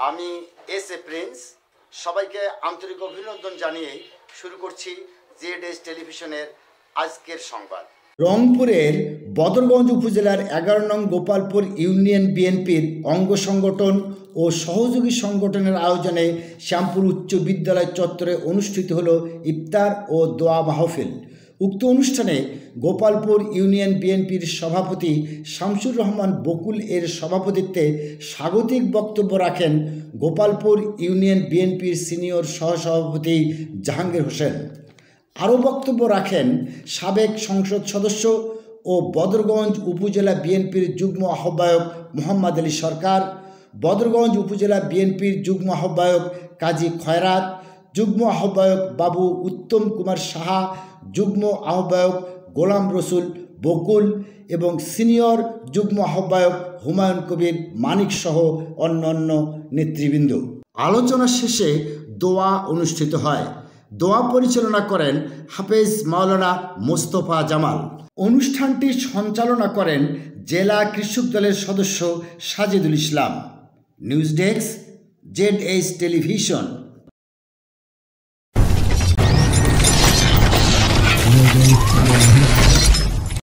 আমি S A Prince সবাইকে আন্তরিক অভিনন্দন জানিয়ে শুরু করছি জেড টেলিভিশনের আজকের সংবাদ। রংপুরের বদরগঞ্জ উপজেলার 11 নং গোপালপুর ইউনিয়ন বিএনপির অঙ্গ সংগঠন ও সহযোগী সংগঠনের আয়োজনে শ্যামপুর উচ্চ বিদ্যালয় চত্বরে অনুষ্ঠিত হলো ইফতার ও দোয়া মাহফিল। উক্ত অনুষ্ঠানে গোপালপুর ইউনিয়ন বিএনপির সভাপতি শামসুর রহমান বকুল এর সভাপতিত্বে স্বাগতিক বক্তব্য রাখেন গোপালপুর ইউনিয়ন বিএনপির সিনিয়র সহসভাপতি জাহাঙ্গীর হোসেন। আরও বক্তব্য রাখেন সাবেক সংসদ সদস্য ও বদরগঞ্জ উপজেলা বিএনপির যুগ্ম আহ্বায়ক মোহাম্মদ আলী সরকার, বদরগঞ্জ উপজেলা বিএনপির যুগ্ম আহ্বায়ক কাজী খয়রাত, যুগ্ম আহ্বায়ক বাবু উত্তম কুমার সাহা, যুগ্ম আহ্বায়ক গোলাম রসুল বকুল এবং সিনিয়র যুগ্ম আহ্বায়ক হুমায়ুন কবির মানিক সহ অন্যান্য নেতৃবৃন্দ। আলোচনা শেষে দোয়া অনুষ্ঠিত হয়। দোয়া পরিচালনা করেন হাফেজ মাওলানা মোস্তফা জামাল। অনুষ্ঠানটি সঞ্চালনা করেন জেলা কৃষক দলের সদস্য Sajidul Islam. News desk, Z television.